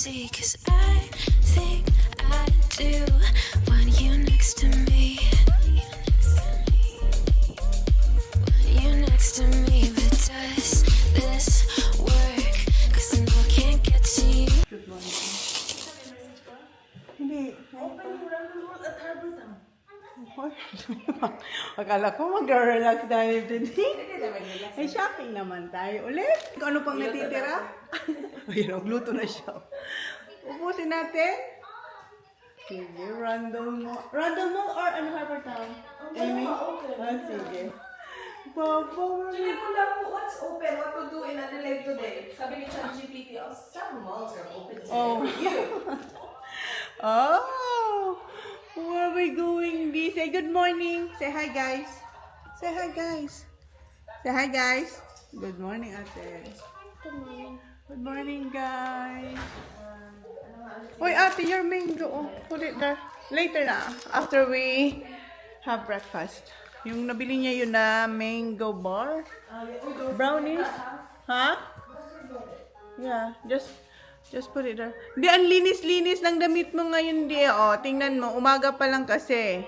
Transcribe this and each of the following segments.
see, 'cause I think I do want you next to me. Want you next to me, but does this work? 'Cause I know I can't get to you. Hindi. Open yung random road at harbor town. Akala ko mag-relax tayo today. Ay, shopping naman tayo. Ulit? Kung ano pang natitira? Ayun, magluto na siya. Ubusin natin. Sige, random mo. Random mo or ano harbor town? Amy? Sige. Papa, Hindi ko lang what's open, what to do in Adelaide today. Sabi ni ChatGPT, some malls are open today Oh. for you. Oh, where are we going? Say good morning. Say hi, guys. Say hi, guys. Say hi, guys. Good morning, ate. Good morning. Good morning, guys. Wait, ate, your mango. Oh, put it there. Later na, after we have breakfast. Yung nabili niya yun na mango bar. Brownies. Huh? Yeah, just put it there. Di, ang linis-linis ng damit mo ngayon, di. Oh, tingnan mo, umaga pa lang kasi.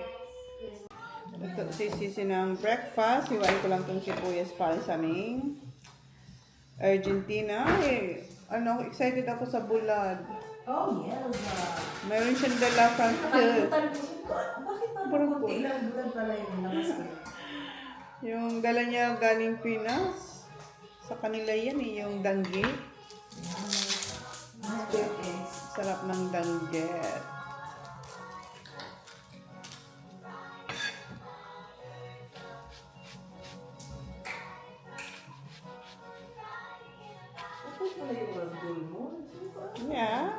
Ito, sisisi ng breakfast. Iwain ko lang itong sibuyas para sa aming Argentina. Eh, excited ako sa bulad. Oh, yes. Mayroon siyang dala from Nakalimutan ko. Bakit pa Parang konti lang bulan pala yung labas ko? yung dala niya galing Pinas. Sa kanila yan eh, yung danggit. Sarap ng danggit. Tapos pala yung ragdoll mo. Yeah.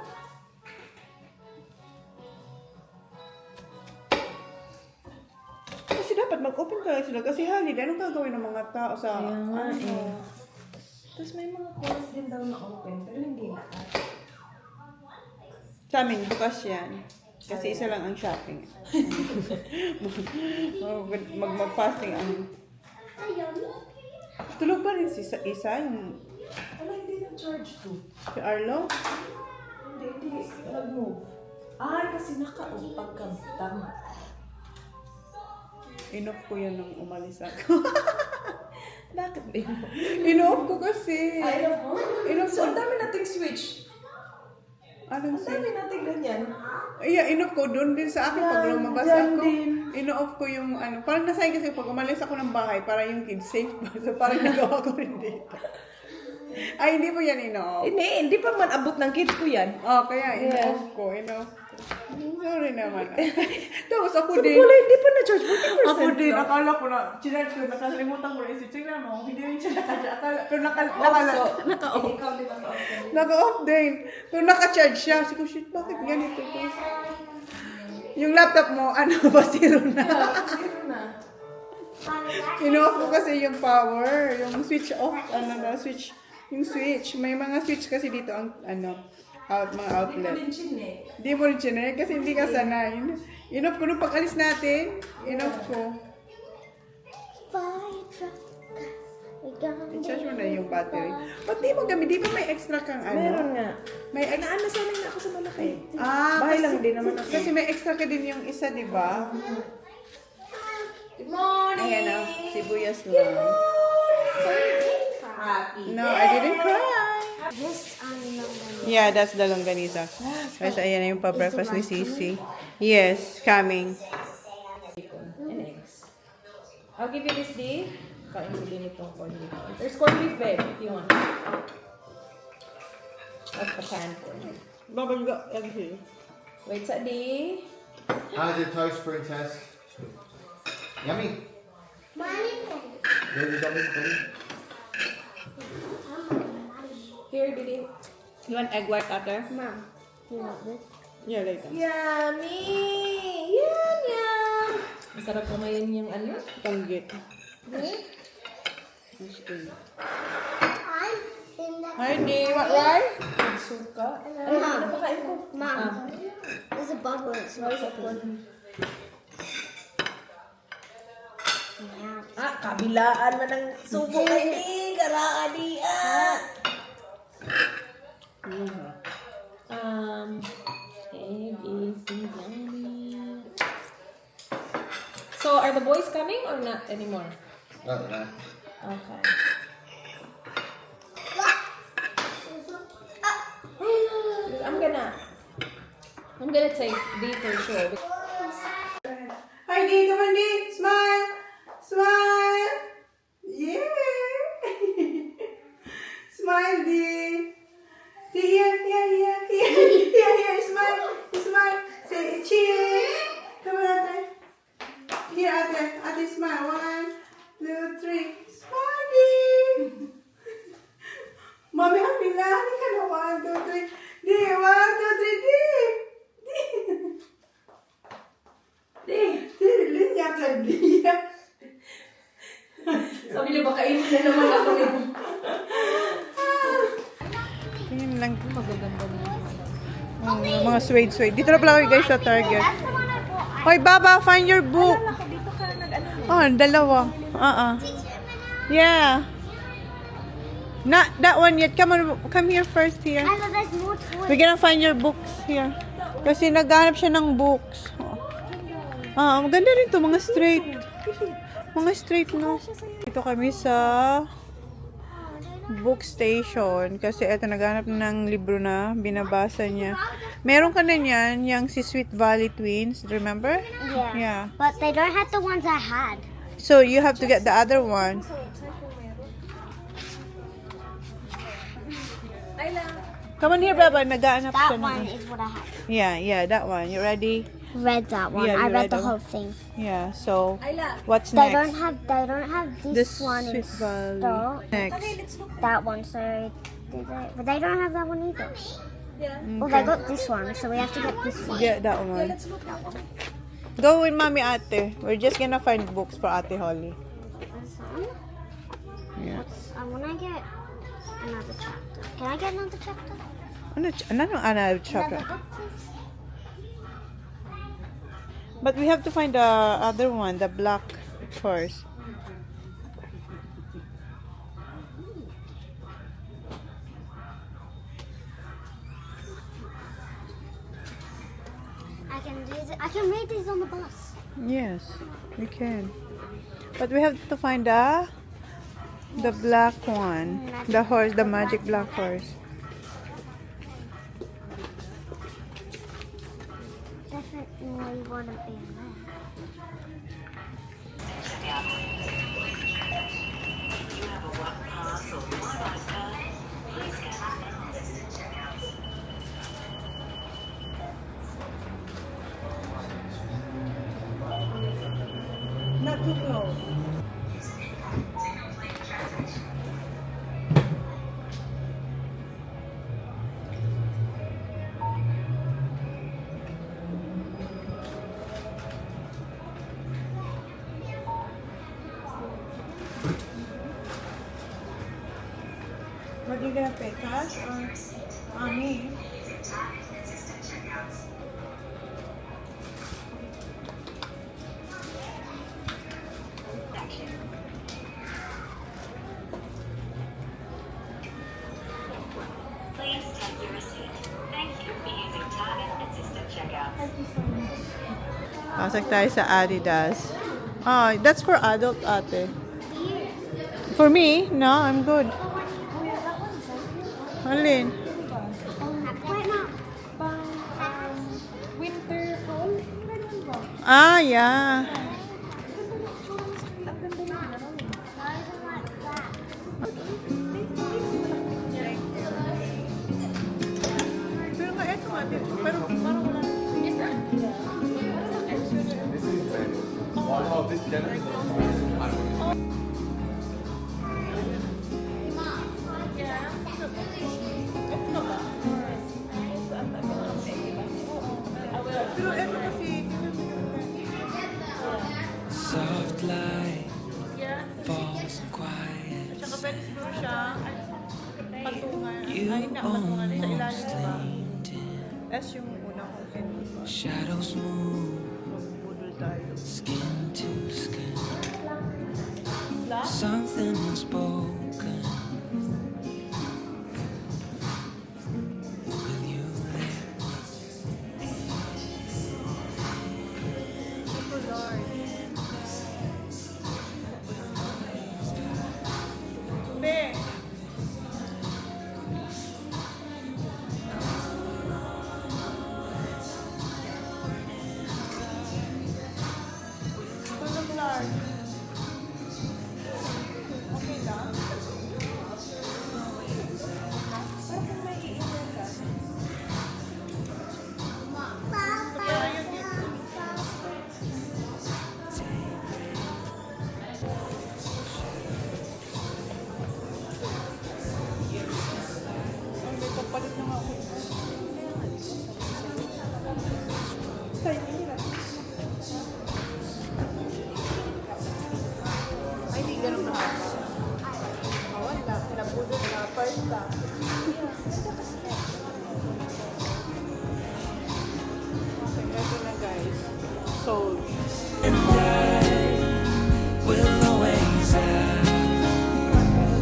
Kasi dapat mag-open ka sila kasi holiday. Anong gagawin ng mga tao sa Tapos may mga course din daw na open, pero hindi na. Sa amin, bukas yan. Kasi isa lang ang shopping. Mag-fasting ang... Tulog pa rin si isa yung... Wala, hindi na-charge to. Si Arlo? Hindi. Nag-move. Ay, kasi naka-off pagka-tama. Inoff ko yan nung umalis ako. Bakit ba yun? Inoff ko kasi. I love mo? Inoff So, ko. ang dami nating switch. Anong Ang dami nating ganyan. Ay, inoff ko doon din sa akin pag Yan, lumabas dyan ako. din. Ino-off ko yung parang nasay kasi pag umalis ako ng bahay para yung kids safe pa. So parang nagawa ko rin dito. Ay, hindi mo yan ino-off. Hindi pa man abot ng kids ko yan. Oh, kaya Yeah. ino-off ko. Sorry naman. Tapos ako So, din. wala, hindi pa na-charge. 40% Ako din, lang. akala ko na, chinarge ko, nakalimutan ko na isip. Tingnan mo, hindi rin siya naka-charge. Pero Naka-off. Ikaw di ba ka-off? naka-off din. Pero naka-charge siya. Sabi ko, shit, bakit ganito to? Yung laptop mo, zero na. Zero na. Ino-off ko kasi yung power, yung switch off, switch, yung switch. May mga switch kasi dito ang, mga Hindi ko outlet. din chinek. Hindi mo rin chinare kasi hindi ka sanay. In-off ko nung pag-alis natin, in-off ko. I-charge mo na yung battery. Ba't di mo gamit? Di ba may extra kang Meron nga. May extra. Nasanay na ako sa malaki. kasi, Bahay lang din naman ako. Kasi may extra ka din yung isa, di ba? Good morning! Ayan na, sibuyas lang. Happy. No, I didn't cry. Yeah, that's the longganisa. Guys, ayan na yung pa-breakfast ni Sisi. Yes, coming. And eggs. I'll give you this D. Kain mo din itong corned beef. There's corned beef bed if you want. That's the pan corned beef. Babagga, lagi. Wait sa D. How's your toast, princess? Yummy. Baby, yummy, baby. Here, Didi. You want egg white ate? Mom, you want this? Yeah, later. Yummy! Yum, yum! Masarap kumain yung ano? Tanggit. Hi, Di. What, right? Suka. Mom. Ano pa kain ko? Mom, there's a bubble. It's not open. Kabilaan man ng subo ni. Garaan di. boys coming or not anymore? Oh, no. Okay. I'm gonna take D for sure. Hi, D. Come on, D. Smile. Smile. Yeah. Smile, D. See here, here, here, here, here, here. Smile. Smile. Say cheese. Come on, Ate. Here, Ate. Ate, smile. 1, 2, 3. Smile, D. Mommy, happy na. Hindi ka na. 1, 2, 3. D. 1, 2, 3, D. Linya ka, Dia. Sabi niya, baka iwan na naman ako nito. Tingin lang. Magaganda na. Mga suede. Dito na pala kayo guys sa Target. Hoy, Baba, find your book. Dito ka nag-ano. Oh, dalawa. Yeah. Not that one yet. Come on, come here first here. We're gonna find your books here. Kasi naghanap siya ng books. Maganda rin to, mga straight. Mga straight, no? Dito kami sa book station. Kasi eto, naghanap ng libro na binabasa niya. Meron ka na niyan, yung si Sweet Valley Twins. Remember? Yeah. But they don't have the ones I had. So, you have to get the other one. Come on here, Baba. Naghahanap siya That one ng... is what I had. Yeah, that one. You ready? Read that one. Yeah, I you read read the that whole thing. Yeah, so, Ayla. what's They don't next? have this one in Sweet Valley. stock. Next. That one, so but they don't have that one either. Yeah. Well, they got this one, so we have to get this one. Get that one. Let's look at one. Go with Mommy Ate. We're just gonna find books for Ate Holly. This one. Yeah. I wanna get another chapter. Can I get another chapter? Another chapter? Another book, please. But we have to find the other one, the black horse. I can read these on the bus. Yes, we can. But we have to find the black one. The horse, the magic black horse. Definitely want to be in there. Not too close. What are you gonna pay, cash or me? Please take your receipt. Thank you for using Target Assistant Checkout. Pasok tayo sa Adidas. Oh, that's for adult, ate. For me? No, I'm good. Alin? Winter fall? Ah, yeah. Pero nga, eto nga. Pero parang wala. Oh, this Pero eto kasi, Soft light falls quiet. tsaka pwede siguro siya patungan. You Ay, na, patungan sa ilalim almost ba? leaned in. That's yung una kong kinuha. Shadows move, Budol tayo. skin to skin. Something unspoken. Will you let Super large. Okay, ito na guys. Sold. And I will always have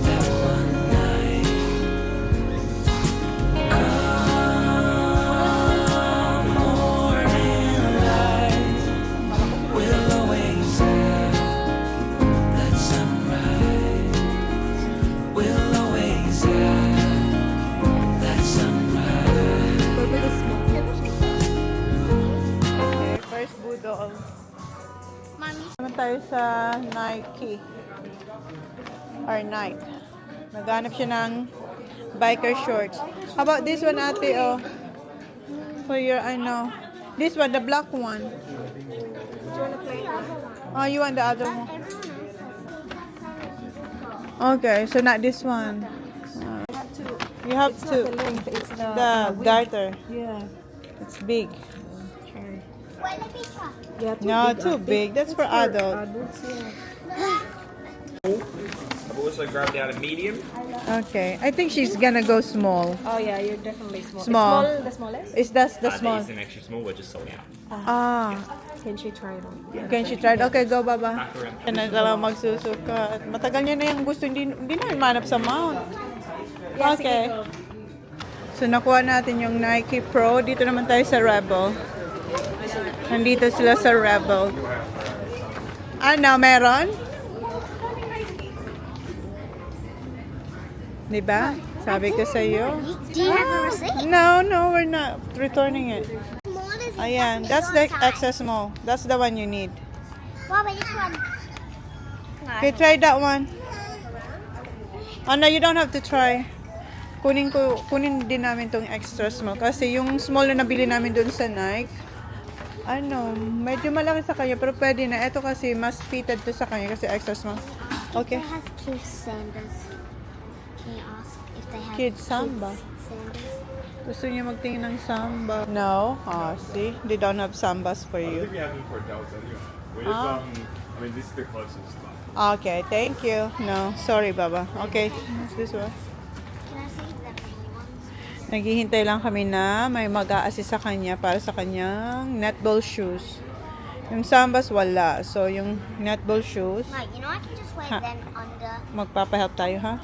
that one night. Come morning light, we'll always have that sunrise. We'll always have that sunrise. Okay, first budol. Mommy. Naman tayo sa Nike. Or Nike. Naghanap siya ng biker shorts. How about this one, ate? Oh. For your, ano. This one, the black one. Oh, you want the other one? Okay, so not this one. You have to. It's The garter. Yeah. It's big. Wait, let me try. Yeah, No, too big. That's for adult. Adults, yeah. I've also grabbed out a medium. Okay. I think she's gonna go small. Oh yeah, you're definitely small. Small. The smallest? Is that the small? These are extra small, we're just sold out. Ah. Can she try it on? Can she try it? Okay, go, Baba. Back around. Yan na talaga magsusuka. At matagal niya na yung gusto, hindi na manap sa mount. Okay. So, nakuha natin yung Nike Pro. Dito naman tayo sa Rebel. Nandito sila sa Rebel. Ano, meron? Diba? Sabi ko sa iyo. Do you have a receipt? No, we're not returning it. Small is Ayan, that's the extra small. That's the one you need. What about this one? Okay, try that one. Oh no, you don't have to try. Kunin din namin tong extra small. Kasi yung small na nabili namin dun sa Nike, ano, medyo malaki sa kanya, pero pwede na. Ito kasi, mas fitted to sa kanya kasi extra small. Okay. They have kids sandals. Can you ask if they have Kids samba. sandals? Gusto niya magtingin ng samba. No? Oh, see? They don't have sambas for I you. think we have them for adults anyway. We just, Ah. I mean, this is the closest. Okay, thank you. No, sorry, Baba. Okay, this one. Can I see the mini ones? Naghihintay lang kami na may mag-a-assist sa kanya para sa kanyang netball shoes. Yung sambas, wala. So, yung netball shoes, No, you know I can just wear Ha. them under. magpapahelp tayo, ha?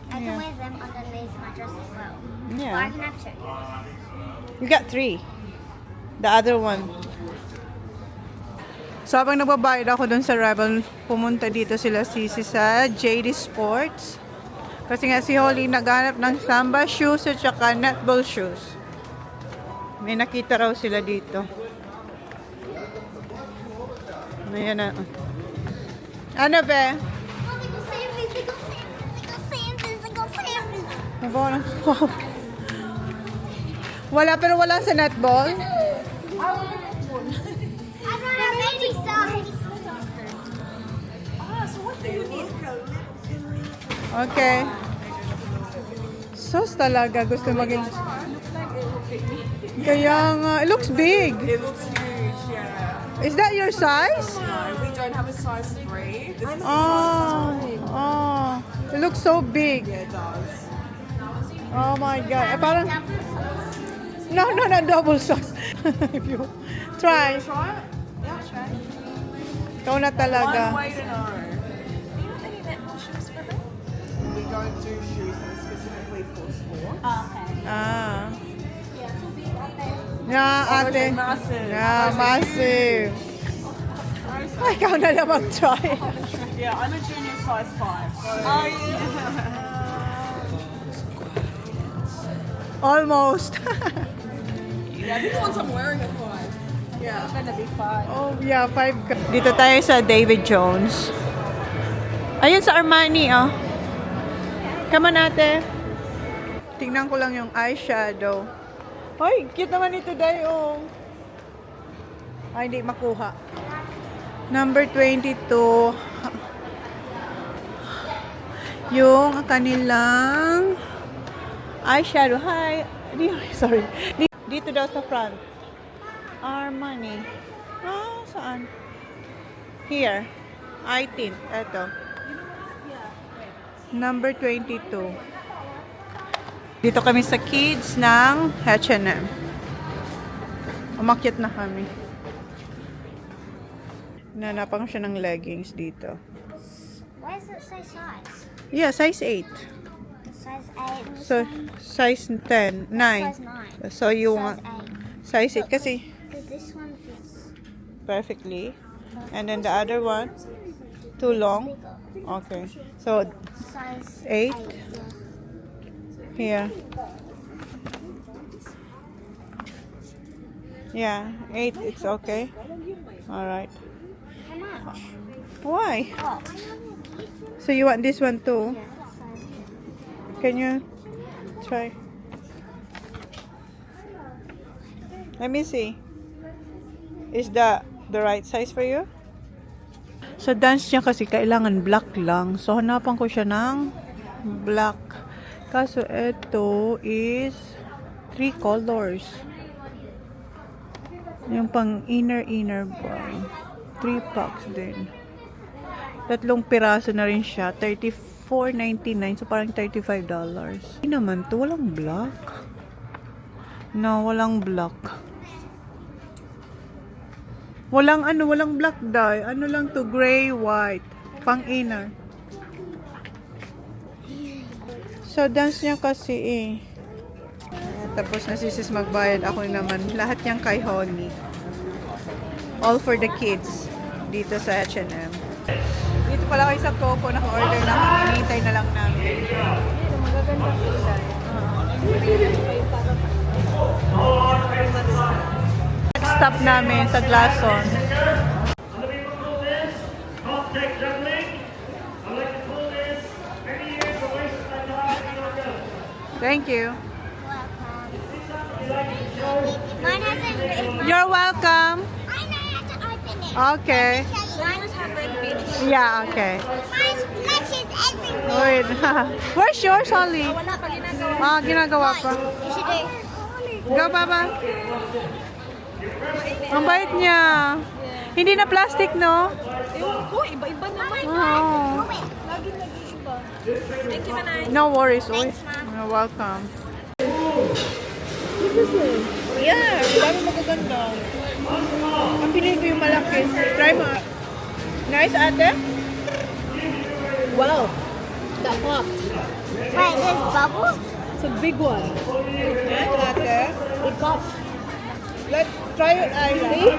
I Yeah. can wear them underneath my dress as well. Or I Yeah. can have two. You got 3. The other one. So, habang nagbabayad ako dun sa Rebel, pumunta dito sila sisi sa JD Sports. Kasi nga si Holly naghanap ng samba shoes at saka netball shoes. May nakita raw sila dito. Ayan na. Ano be? Oh, they go Sam's, they go Sam's, they go Sam's, they go Sam's. Wow. Wala, pero wala sa netball. I don't have any size. Okay. Sos talaga. Gusto maging... Kaya nga. It looks big. It looks huge, yeah. Is that your size? No, we don't have a size 3. This is Oh. It looks so big. yeah, it does. Oh my God. Parang... No, not double size. If you try. Try it? Yeah, try. Ikaw na talaga. One way to know. We don't do shoes that are specifically for sport. Ah. Yeah, ate. Massive. Yeah, massive. Ay, ikaw na lang mag-try. Yeah, I'm a junior size 5. So Almost. yeah, I think the ones I'm wearing are 5. Yeah. I'm gonna be 5. Oh, yeah, 5. Dito tayo sa David Jones. Ayun sa Armani, oh. Come on, ate. Tingnan ko lang yung eyeshadow. Hoy, cute naman ito, Day, oh. Ay, hindi makuha. Number 22. Yung kanilang eyeshadow. Hi. Sorry. Dito daw sa front. Armani. Ah, saan? Here. I tint. Eto. Number 22. Dito kami sa kids ng H&M. Umakyat na kami. Nanapan ko siya ng leggings dito. Why does it say size? Yeah, size 8. Size 8. And this So, one? size 10, 9. Size 9. So, you Size want 8. size 8 kasi Because this one fits perfectly. And then the other one, too long. bigger. Okay. So, Size 8. 8. Here. Yeah, 8, it's okay. Alright. How much? Why? Oh. So, you want this one too? Yeah, size 8. Can you try? Let me see. Is the right size for you? Sa dance niya kasi kailangan black lang. So, hanapan ko siya ng black. Kaso, ito is 3 colors. Yung pang inner bar. 3 packs din. 3 piraso na rin siya. $34.99. So, parang $35. Hindi naman to. Walang black. No, walang black. Walang black dye. Ano lang to, gray, white. Pang inner. So, dance niya kasi eh. Tapos na si sis magbayad. Ako naman. Lahat niyang kay Honey. All for the kids. Dito sa H&M. Dito pala kayo sa Coco. Naka-order na kami. Hinihintay na lang namin. Magaganda Next stop namin sa Glason. Thank you. Mine hasn't written. You're welcome. I know how to open it. Okay. Mine has red finish. Yeah, okay. Mine flashes everywhere. Wait. Where's yours, Holly? Wala pa ginagawa. Ginagawa pa. You should do. Go, Baba. Ang bait niya. Hindi na plastic, no? Ewan ko, iba-iba naman. Oh. Lagi nag-iiba. Thank you, Manay. No worries. Thanks, Mom. You're welcome. Yeah, dami magaganda. Ang pinili ko yung malaki. Try mo. Nice, ate? Wow. That pop. Wait, there's bubbles? It's a big one. Yan, ate. It pops. Let's try it, Ayla. See?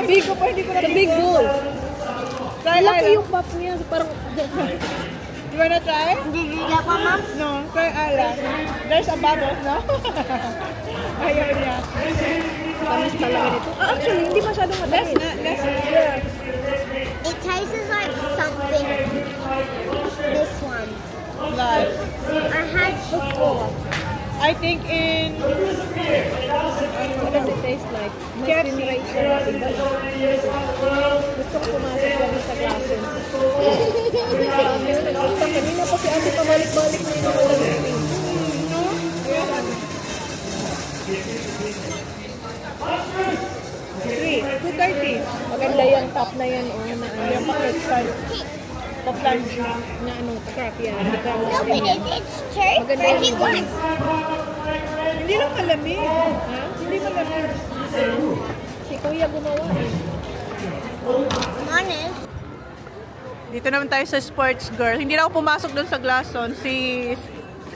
Big ko pa, hindi ko na It's a big bowl. Try, Laki Ayla. yung pop niya. Parang... You wanna try? Did you get one, Mom? No, try Ayla. There's a bubble, no? Ayaw niya. Tamis talaga nito. Actually, hindi masyadong matamis. It tastes like something. This one. Like, I had before. I think in What does it taste like? May KFC. pinrate siya na iba. Gusto ko pumasok lang sa klase. Kanina pa si ate pabalik-balik na yung nakalagay. $2.30. Maganda yung top na yan. O, na ano. Yung packet size. Top lunch. Na ano, crap yan. Hindi ka No, mo but it's true. Maganda Pretty yun. one. Hindi lang malamig. Hindi malamig. Si Kuya gumawa eh. Mine is. Dito naman tayo sa Sports Girl. Hindi na ako pumasok doon sa Glason. Si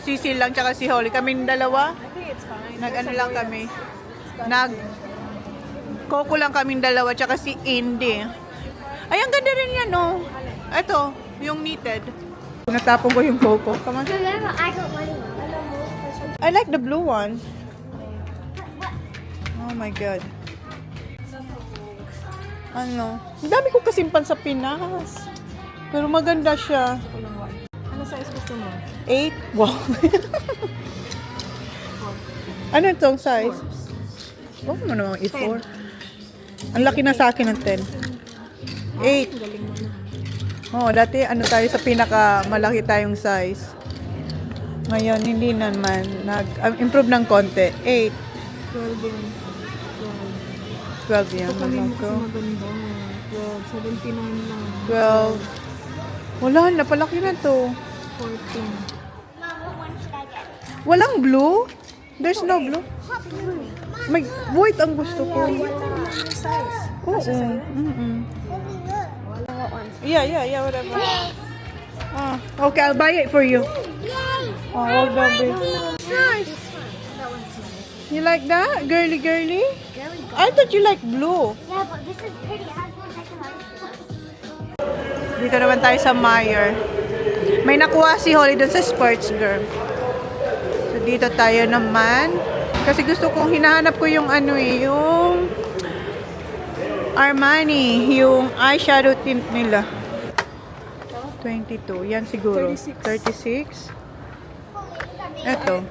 Cecil lang tsaka si Holly. Kaming dalawa. I think it's fine. Nag-ano lang kami. Coco lang kaming dalawa tsaka si Indy. Ay, ang ganda rin yan, no? Ito, yung knitted. Natapon ko yung Coco. Come on. Remember, I got one. I like the blue one. Oh my God. Ano? Ang dami ko kasimpan sa Pinas. Pero maganda siya. Ano size gusto mo? 8? Wow. Ano itong size? Huwag mo naman i-4. Ang laki na sa akin ng 10. 8. Oh, dati ano tayo sa pinaka malaki tayong size. Ngayon, hindi naman. Nag-improve ng konti. 8. 12 yan. 12 yan. Ito kami Mama kasi ko. maganda. 12, 79 lang. 12. Wala, napalaki na to. 14. Mom, what one should I get? Walang blue? There's no blue? May white ang gusto ko. Oo. Yeah, whatever. Ah, okay, I'll buy it for you. Oh, hold on, babe. Nice. You like that? Girly, girly? I thought you like blue. Yeah, but this is pretty. I want to take another. Dito naman tayo sa Meyer. May nakuha si Holly doon sa Sports Girl. So, dito tayo naman. Kasi gusto kong hinahanap ko yung ano eh, yung Armani, yung eyeshadow tint nila. 22. Yan siguro. 36. Ito.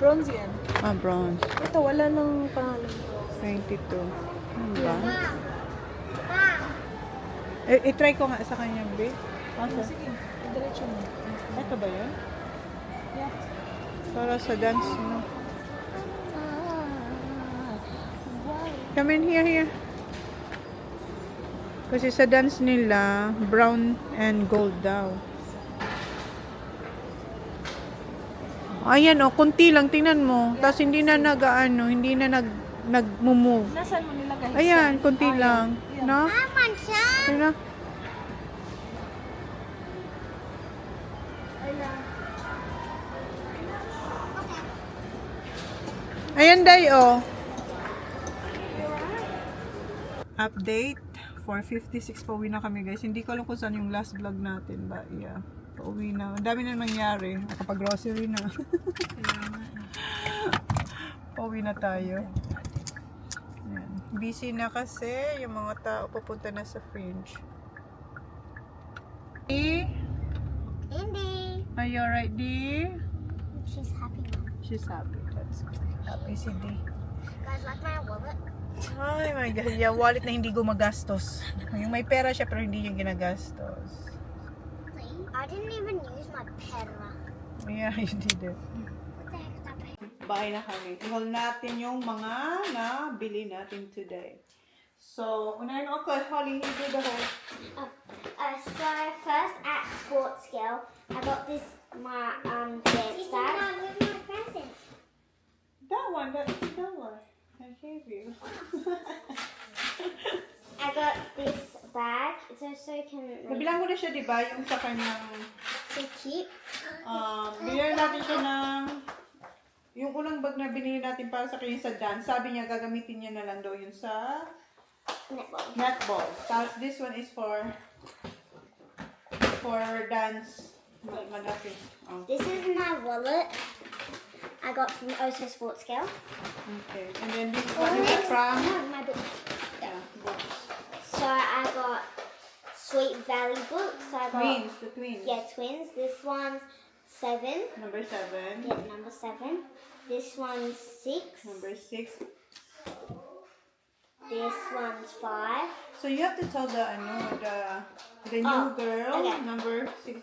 Bronze yan. Ah, bronze. Ito, wala nang pangalan. 22. Ano ba? I-try ko nga sa kanya, babe. Sige, diretso mo. Ito ba yun? Yeah. Para sa dance, no? Come in here. Kasi sa dance nila, brown and gold daw. Ayan o, kunti lang, tingnan mo. Tapos hindi na hindi na nag-move. Nasaan mo nilagay? Ayan, kunti lang. No? I want some. Tingnan. Ayan, day, oh. Update. 4:56 pauwi na kami, guys. Hindi ko alam kung saan yung last vlog natin. But, yeah. Pauwi na. Ang dami na nangyari. Nakapag-grocery na. Pauwi na tayo. Ayan. Busy na kasi yung mga tao pupunta na sa Fringe. Dee? Indy. Are you alright, Dee? She's happy now. She's happy. That's good. Happy si Dee. Guys, like my wallet. Ay my God. Yeah, wallet na hindi gumagastos. Yung may pera siya pero hindi yung ginagastos. I didn't even use my pera. Yeah, you did it. What the heck is that pera? Bahay na kami. Tingnan natin yung mga nabili natin today. So, unahin mo ako. Holly, you do the whole. So first at Sports Girl, I got this my dance bag. That one. I gave you. I got this bag. It's also can Nabilang ko na siya, di ba? Yung sa kanyang... so cute. Binili natin siya ng... Yung unang bag na binili natin para sa kanya sa dance, sabi niya gagamitin niya na lang daw yun sa Netball. netball. Tapos this one is for dance. Malaki. Oh. This is my wallet. I got from Oso Sports Girl. Okay. And then this one is from... No, my book. Yeah, books. So I got Sweet Valley books. So I got Twins, the twins. yeah, twins. This one's 7. Number 7. Yeah, number 7. This one's 6. Number 6. This one's 5. So you have to tell the new Oh, girl, okay. number 6.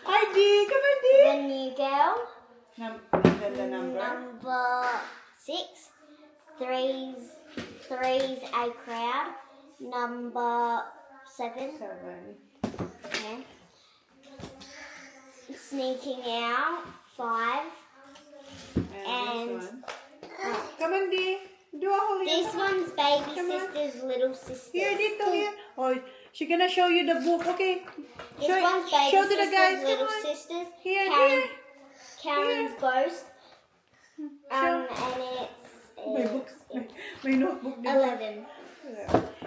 Hi, Dee! Come on, Dee! The new girl, And then the number. number 6. Three's a crowd. Number 7. 7. Okay. Sneaking out 5. And And- this one. Come on, Dee! Do a whole This one's baby Come on. sisters, little sisters. Here, dito, here. Oh, she's gonna show you the book. Okay. This one's baby show to sisters, the guys. Come little on. sisters. Here, Karen's ghost. And May book. May notebook din. 11.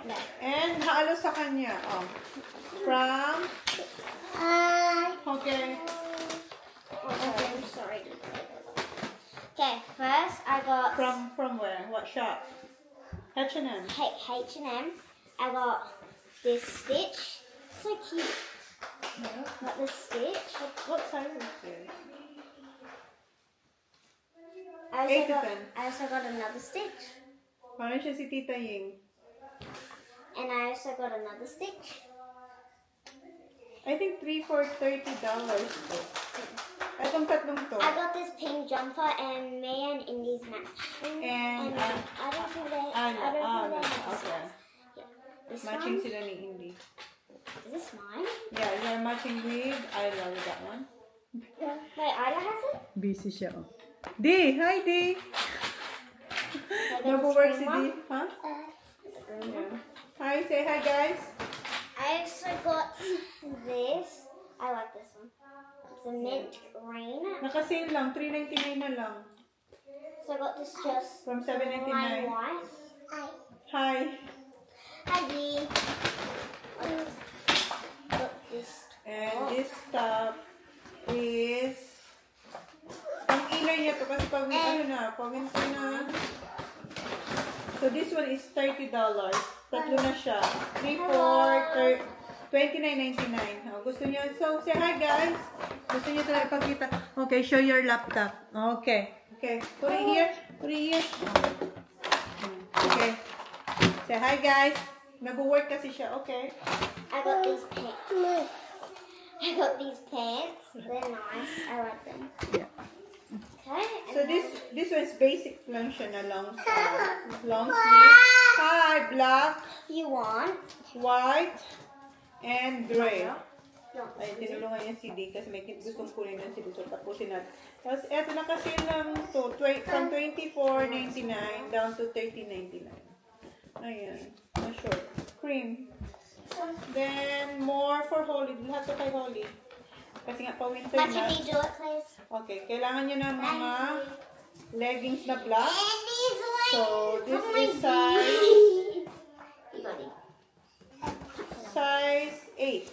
No. And halos sa kanya. Oh. From... Okay. Okay, I'm sorry. Okay, first I got From where? What shop? H&M. H&M. I got this stitch. So cute. Got this stitch. What size is this? I 8 to also 10. got another stitch. Parang siya si Tita Ying. And I also got another stitch. I think 3 for $30. Itong tatlong to. I got this pink jumper and me and Indy's matching. And, I don't think they. okay. Yeah. This Matching one. sila ni Indy. Is this mine? Yeah, you're matching with Isla with that one. Wait, Ida has it. Busy siya. Oh. Di, hi Di. Nag-work si Di. Ha? Yeah. Hi, say hi guys. I also got this. I like this one. It's a mint green. Naka-sale lang, $3.99 na lang. So I got this just From plain $7.99. white. Hi. Hi, Dee. Got this. And this top is ang ilay niya to kasi pag winter na. So this one is $30. Tatlo na siya. 3 for $29.99. Oh, gusto niyo? So say hi guys. Gusto niyo talaga ipakita? Okay, show your laptop. Okay. Okay. Put it here. Put it here. Okay. Say hi guys. Nag-work kasi siya. Okay. I got these pants. I got these pants. They're nice. I like them. Yeah. Okay. So this one's basic lang siya na long sleeve. Hi, black, You want? white, and gray. No. Ay, tinulungan niya si D kasi may gustong kunin ng si D. So, tapusin natin. Tapos, eto na kasi lang to. From $24.99 down to $13.99. Ayan. Na short. Cream. Then, more for Holly. Lahat to kay Holly. Kasi nga, pa-winter But na. can you do it, please? Okay, kailangan nyo ng mga leggings na black. And these ones. So, this is size You got it. 8.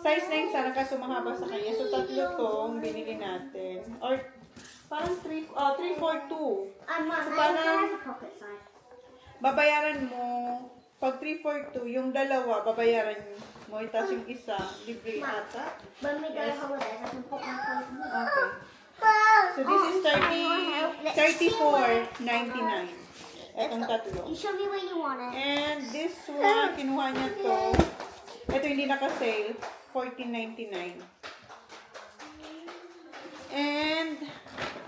Size 9 sana kaso mahaba sa kanya. So, tatlo tong binili natin. Or, parang 3 for 2. Mom, I parang- also have a pocket size. Babayaran mo, pag 3 for 2, yung dalawa, babayaran mo. Tapos yung isa, libre ata. When we go Yes. on holidays, I can put my clothes in. Okay. So, this is $34.99. Etong tatlo. You show me where you want it. And this one, kinuha niya to. Ito hindi naka-sale. $14.99. And,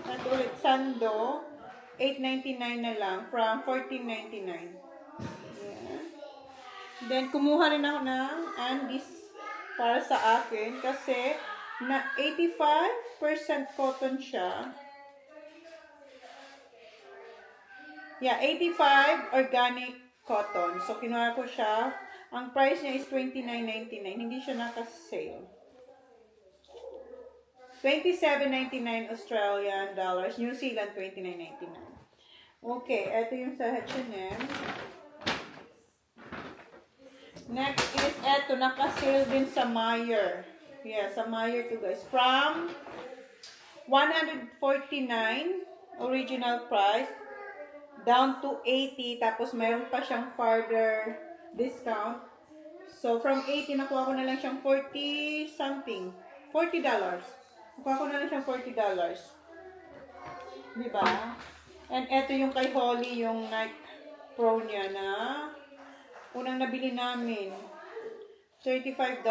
ito ulit, Sando. $8.99 na lang from $14.99. Yan. Then, kumuha rin ako ng Andes para sa akin kasi na 85% cotton siya. Yeah, 85 organic cotton. So, kinuha ko siya. Ang price niya is $29.99. Hindi siya naka-sale. $27.99 Australian dollars. New Zealand, $29.99. Okay, ito yung sa H&M. Next is ito, naka-sale din sa Meijer. Yeah, sa Meijer to guys. From $149 original price down to $80, tapos mayroon pa siyang further discount. So, from $80, nakuha ko na lang siyang $40. Nakuha ko na lang siyang $40. Diba? And eto yung kay Holly, yung Nike Pro niya na unang nabili namin. $35.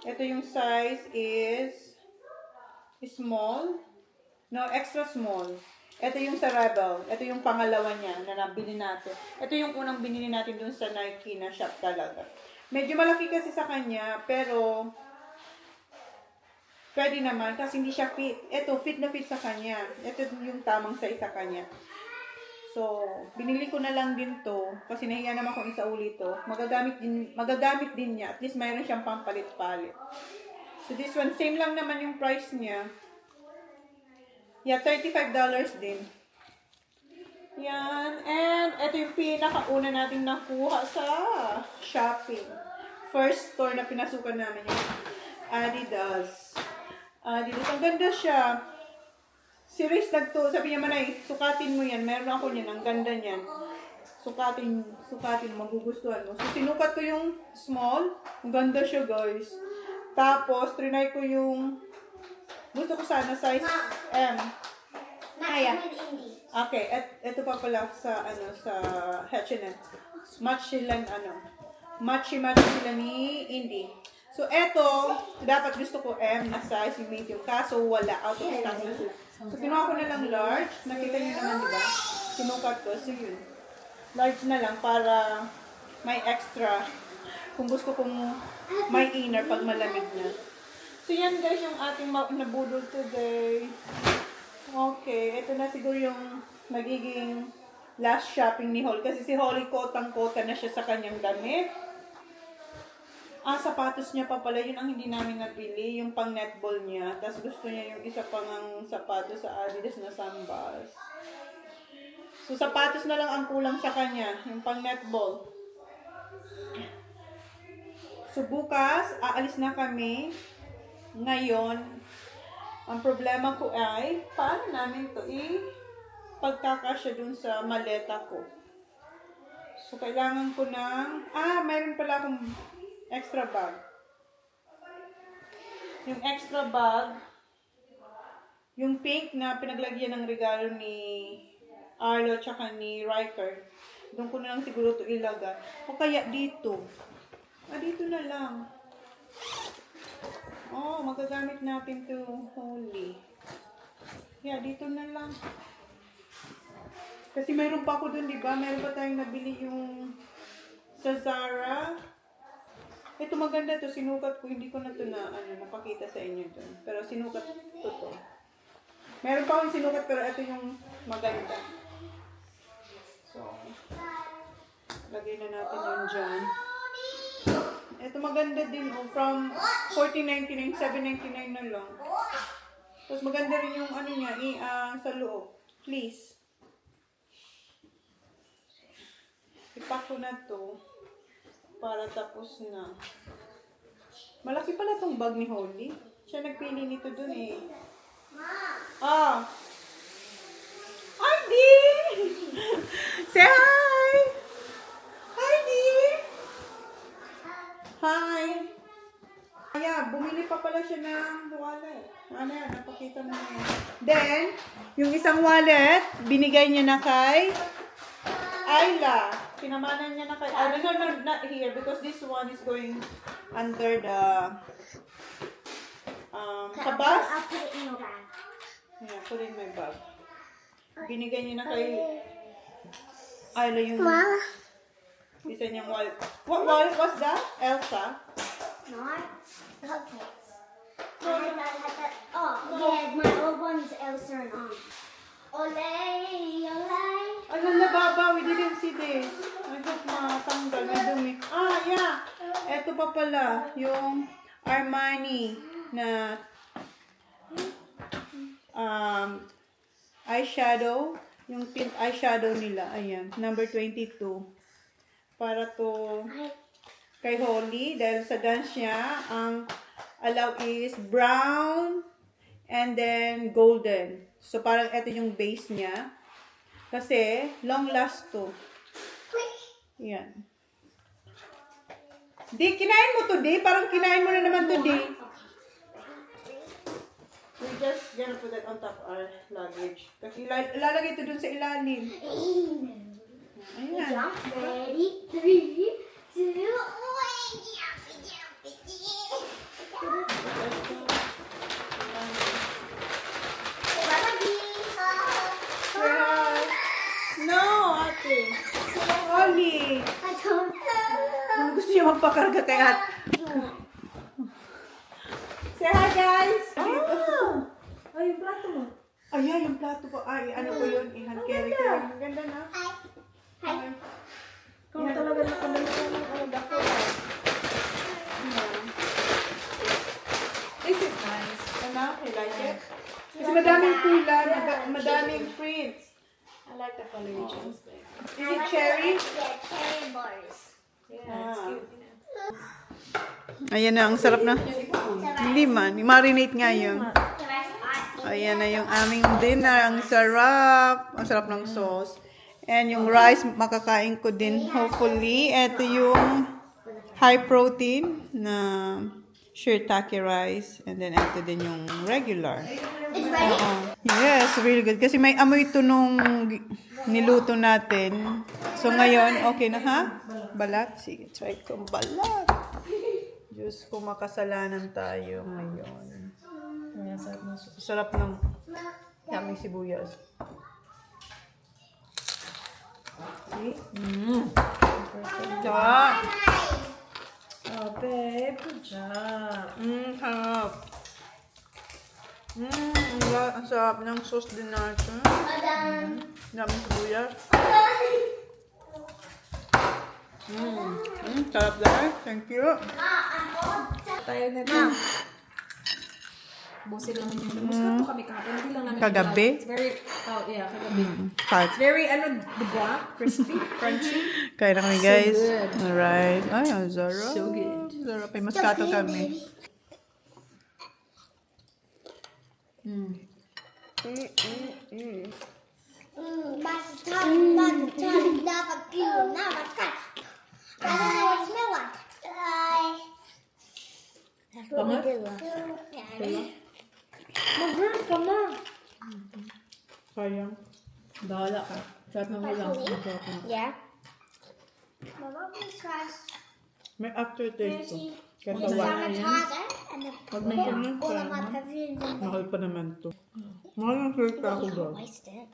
Ito yung size is small. No, extra small. Ito yung sa Rebel. Ito yung pangalawa niya na nabili natin. Ito yung unang binili natin dun sa Nike na shop talaga. Medyo malaki kasi sa kanya, pero pwede naman kasi hindi siya fit. Ito, fit na fit sa kanya. Ito yung tamang size sa kanya. So, binili ko na lang din to kasi nahiya naman kung isauli to. Magagamit din niya. At least mayroon siyang pampalit-palit. So, this one, same lang naman yung price niya. Yeah, $35 din. Yan. And, ito yung pinakauna natin nakuha sa shopping. First store na pinasukan namin yung Adidas. Adidas. Ang ganda siya. Si Riz sabi niya, Manay, sukatin mo yan. Meron ako niyan. Ang ganda niyan. Sukatin, magugustuhan mo. So, sinukat ko yung small. Ang ganda siya, guys. Tapos, trinay ko yung gusto ko sana size M. Ayan. Okay, ito pa pala sa sa H&M. Matchy sila ni Indy. So eto, dapat gusto ko M na size, yung medium, kaso wala, out of stock na sila. So kinuha ko na lang large. Nakita niyo naman, di ba? Sinukat ko, so yun. Large na lang para may extra kung gusto kong may inner pag malamig na. So yan guys yung ating nabudol today. Okay, ito na siguro yung magiging last shopping ni Holly. Kasi si Holly kotang-kota na siya sa kanyang damit. Sapatos niya pa pala, yun ang hindi namin nabili. Yung pang netball niya. Tapos gusto niya yung isa pang sapatos sa Adidas na sandals. So sapatos na lang ang kulang sa kanya. Yung pang netball. So bukas, aalis na kami. Ngayon, ang problema ko ay, paano namin to pagkakasya dun sa maleta ko. So, kailangan ko ng, mayroon pala akong extra bag. Yung extra bag, yung pink na pinaglagyan ng regalo ni Arlo tsaka ni Riker, doon ko na lang siguro to ilagay. O kaya dito. Dito na lang. Magagamit natin to Holly. Yeah, dito na lang. Kasi mayroon pa ako dun, di ba? Mayroon pa tayong nabili yung sa Zara. Ito maganda to, sinukat ko. Hindi ko na to napakita sa inyo dun. Pero sinukat ko to. Meron pa akong sinukat pero ito yung maganda. So, lagay na natin yun dyan. Ito maganda din, from $14.99, $7.99 na lang. Tapos maganda rin yung niya, sa loob. Please. Ipak ko na to para tapos na. Malaki pala tong bag ni Holly. Siya nagpili nito dun eh. Heidi! Say hi! Heidi! Hi! Kaya, bumili pa pala siya ng wallet. Yan, napakita mo na yan. Then, yung isang wallet, binigay niya na kay Ayla. Pinamanan niya na kay Ayla. No, not here. Because this one is going under the sa bus. I'll put it in your bag. Yeah, put it in my bag. Binigay niya na kay Ayla yung isa niyang wallet. What wallet was that? Elsa? No, cupcakes. Yeah, my old one is Elsa and Anna. Olay, olay. Ano na baba? We didn't see this. I hope matanggal. May dumi. Yeah. Eto pa pala. Yung Armani na eyeshadow. Yung tint eyeshadow nila. Ayan. Number 22. Para to kay Holly. Dahil sa dance niya, ang allow is brown and then golden. So, parang ito yung base niya. Kasi, long last to. Yan. Di, kinain mo to, Di. Parang kinain mo na naman to, Di. We just gonna put that on top of our luggage. Kasi ilalagay ito dun sa ilalim. Ayan. Jump, ready, 3, 2, 1. No, ate. Holly. Gusto niya magpakarga kay ate. Say hi, guys. Ay, yung plato mo. Ayan, yung plato po. Ano po yun? I-hand carry ko yun. Ang ganda na. Hi. Kung talaga nakabalik ko ng alaga ko. This is nice. Ano? You like it? Kasi madaming kulay, madaming prints. I like the colorations. Is it cherry? Yeah, cherry bars. Yeah, it's cute. Ayan na, ang sarap na. Hindi man, marinate nga yun. The rest are Ayan na yung aming dinner. Ang sarap. Ang sarap ng sauce. And yung rice, makakain ko din hopefully. Ito yung high protein na shirataki rice. And then ito din yung regular. It's ready. Yes, really good. Kasi may amoy ito nung niluto natin. So ngayon, okay na ha? Balat? Sige, try ko balat. Diyos ko, makasalanan tayo ngayon. Sarap ng yummy sibuyas. Oh, babe, good job. Sarap. Ang sarap ng sauce din natin. Daming sibuyas. Sarap dahil. Thank you. Tayo na ito. Busin lang yun. Busin na ito kami kahapon. Hindi lang namin. Kagabi? It's very, yeah, kagabi. Salt. It's very, diba? Crispy, crunchy. Kaya na kami, guys. good. Alright. Ay, ang sarap. So good. Sarap. May maskato kami. I don't know what it smells like. That's what we do. Yeah, I know. Mag-girl ka na. Sayang. Bahala ka. Sarap ng ulam. Masarap na. Yeah. Mama, please try. May aftertaste to. Kaya It's wala. sanitizer and then Pag may ganun all ka, of my perfumes in there. mahal pa naman to. Mahal ang salita ako Don't doon. waste it.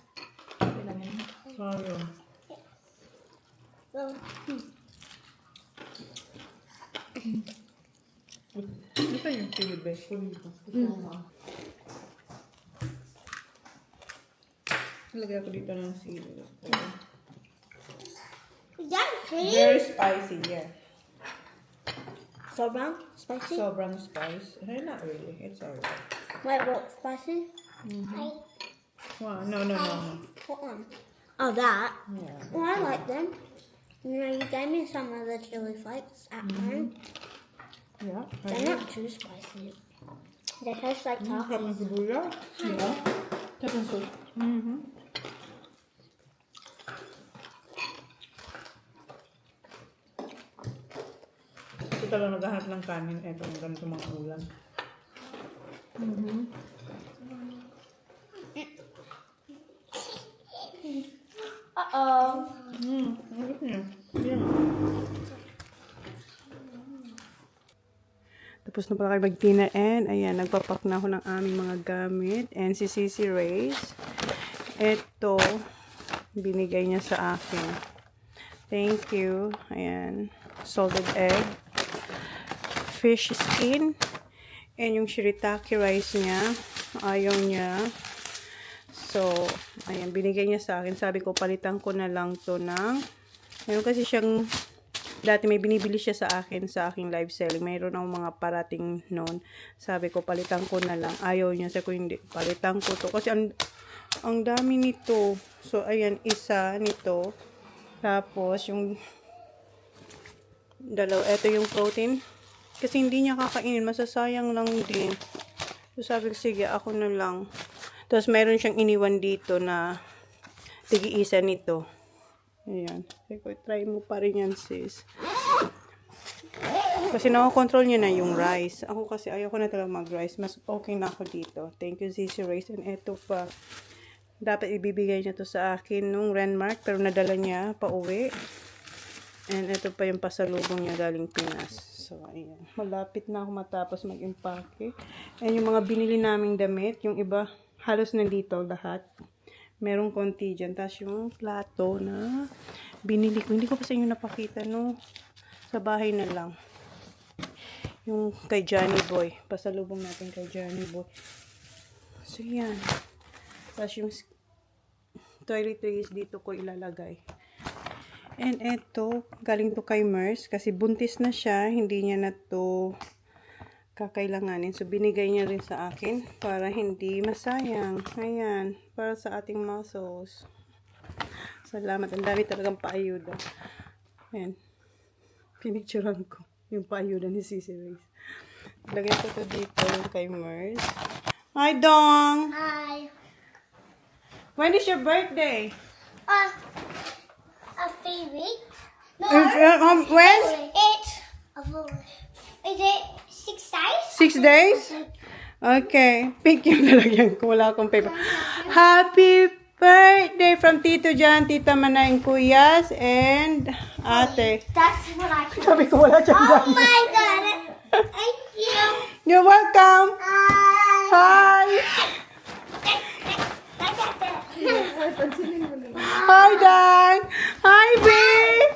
Sayang. So, Ito yung chili best. Kunin ko. Lagay ako dito ng sili. is that pretty? Very spicy, yeah. So brown? Spicy? Sobrang spice. Eh, not really. It's alright. Wait, what? Spicy? Wow, no. What one? Oh, that. Yeah. Oh, I like them. You know, you gave me some of the chili flakes at home. Yeah. They're not too spicy. They taste like Sarap ng tacos. sibuyas. Yeah. Sarap ng sauce. Ito talaga naghahanap ng kanin. Ito ang ganito mga ulam. Uh-oh. Ano niya? Yeah. Tapos na pala kayo mag-dinner and ayan, nagpapak na ako ng aming mga gamit and si Sissy Reyes. Ito, binigay niya sa akin. Thank you. Ayan, salted egg, fish skin, and yung shirataki rice niya, ayaw niya. So, ayan, binigay niya sa akin. Sabi ko, palitan ko na lang to ng, meron kasi siyang, dati may binibili siya sa aking live selling. Mayroon akong mga parating noon. Sabi ko, palitan ko na lang. Ayaw niya. Sabi ko, hindi. Palitan ko to. Kasi ang dami nito. So, ayan, isa nito. Tapos, yung dalawa. Ito yung protein. Kasi hindi niya kakainin. Masasayang lang din. So, sabi ko, sige, ako na lang. Tapos, mayroon siyang iniwan dito na tig-iisa nito. Ayan. Sabi ko, try mo pa rin yan, sis. Kasi nakakontrol niya na yung rice. Ako kasi ayoko na talaga mag-rice. Mas okay na ako dito. Thank you, Sissy Rice. And eto pa. Dapat ibibigay niya to sa akin nung Renmark. Pero nadala niya pa uwi. And eto pa yung pasalubong niya galing Pinas. So, ayan. Malapit na ako matapos mag-impake. And yung mga binili naming damit. Yung iba, halos nandito lahat. Merong konti dyan. Tapos yung plato na binili ko. Hindi ko pa sa inyo napakita, no? Sa bahay na lang. Yung kay Johnny Boy. Pasalubong natin kay Johnny Boy. So, yan. Tapos yung toiletries dito ko ilalagay. And eto, galing to kay Mers. Kasi buntis na siya. Hindi niya na to kakailanganin. So, binigay niya rin sa akin para hindi masayang. Ayan. Para sa ating muscles. Salamat. Ang dami talagang paayuda. Ayan. Pinicturean ko yung paayuda ni Sissy Reyes. Lagay ko to dito yung kay Mers. Hi, Dong! Hi. When is your birthday? A Phoebe? No. When? Is it 6 days? 6 days? Okay. Pink yung lalagyan ko. Wala akong paper. Happy birthday from Tito Jan, Tita Manay, Kuyas, and Ate. That's what I can. Sabi ko wala dyan. Oh my god. Thank you. You're welcome. Hi. Hi. Hi, Dan. Hi, B.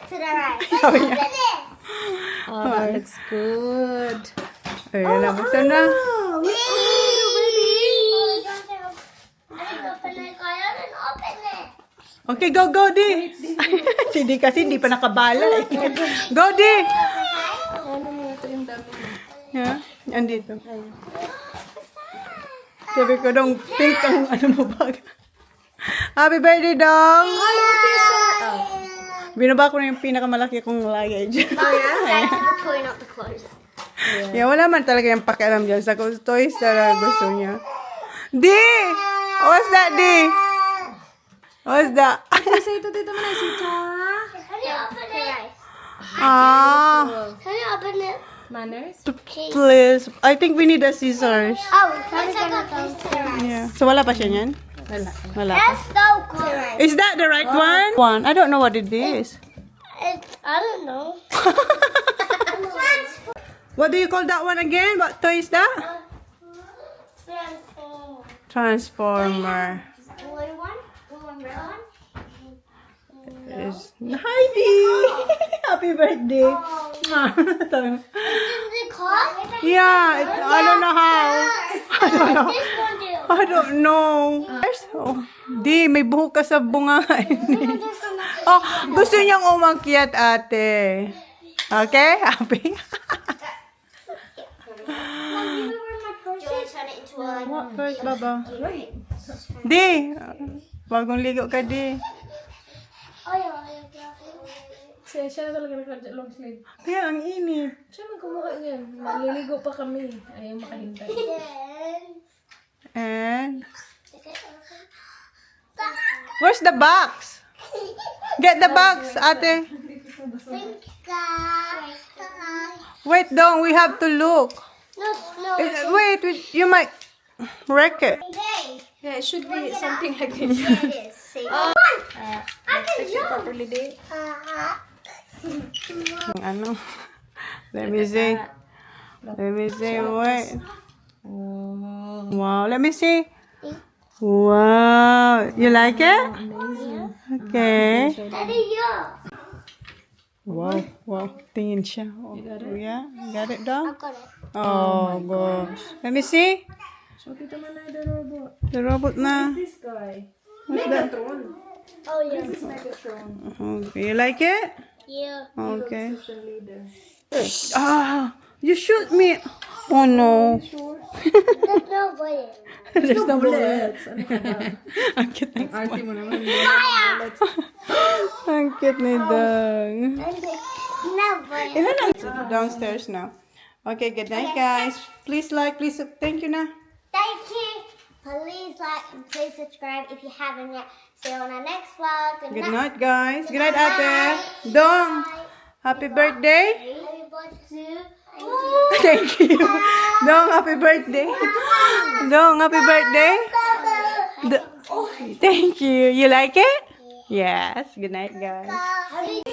To the right. Oh, yeah. Oh, that looks good. Ayan na. Basta na. Oh, baby. Okay, go, Di. Si Di kasi hindi pa nakabala eh. Go, Di. Ano mo ito yung dami mo? Yeah, andito. Sabi ko dong pink ang ano mo ba? Happy birthday, Dong! Binaba ko na yung pinakamalaki kong luggage. Back to the toy, not the clothes. Yeah, wala man talaga yung pakialam dyan sa toys na gusto niya. Di! What's that, Di? What's that? Say ito dito mo na, Sita. Can you open it? Can you open it? Manners? Please. I think we need a scissors. Oh, let's take a piece to the rice. Yeah. So, wala pa siya niyan? Wala pa. That's so good. Is that the right one? I don't know what it is. I don't know. What do you call that one again? What toy is that? Transformer. Blue one? Blue and red one? Is Heidi! Happy birthday! In the car? Yeah, I don't know how. I don't know. This one do. I don't know. Oh, Di, may buhok ka sa bunga. Oh, gusto niyang umakyat, ate. Okay? Happy? Do you want to turn it into a... What first, Baba? Di, bagong ligo ka, Di. Oh, yeah. Siya na talaga naka-long sleeve. Kaya, ang init. Siya magkumuha niyan. Maliligo pa kami. Ayaw makahintay. And, where's the box? Get the box, ate. Wait, Dong, we have to look. No. Wait, you might wreck it. Yeah, it should be something like this. Yeah, it is. See? I can Fix it properly, Di. Ano? Let me see. Let me see. Wait. Wow. Let me see. Wow. You like it? Okay. Daddy, yeah. Wow. Wow. Tingin siya. Oh, yeah. You got it, Dong? I got it. Oh, gosh. Let me see. So, kita man na the robot. The robot na. This guy. What's that? Oh, yeah. This is Megatron. Okay. You like it? Yeah. Okay. Social leader. Ah, you shoot me. Oh, no. There's no way. There's no Bullets. bullet. Ano ka ba? Ang cute ni Arte mo naman. Ang cute ni Dong. No way. Ilan ang downstairs now? Okay, good night, guys. Please like, please, thank you na. Thank you. Please like and please subscribe if you haven't yet. See you on our next vlog. Good night, guys. Good night, ate. Dong, happy birthday. Happy birthday. Thank you. Dong, happy birthday. Dong, happy birthday. Thank you. You like it? Yes. Good night, guys. Happy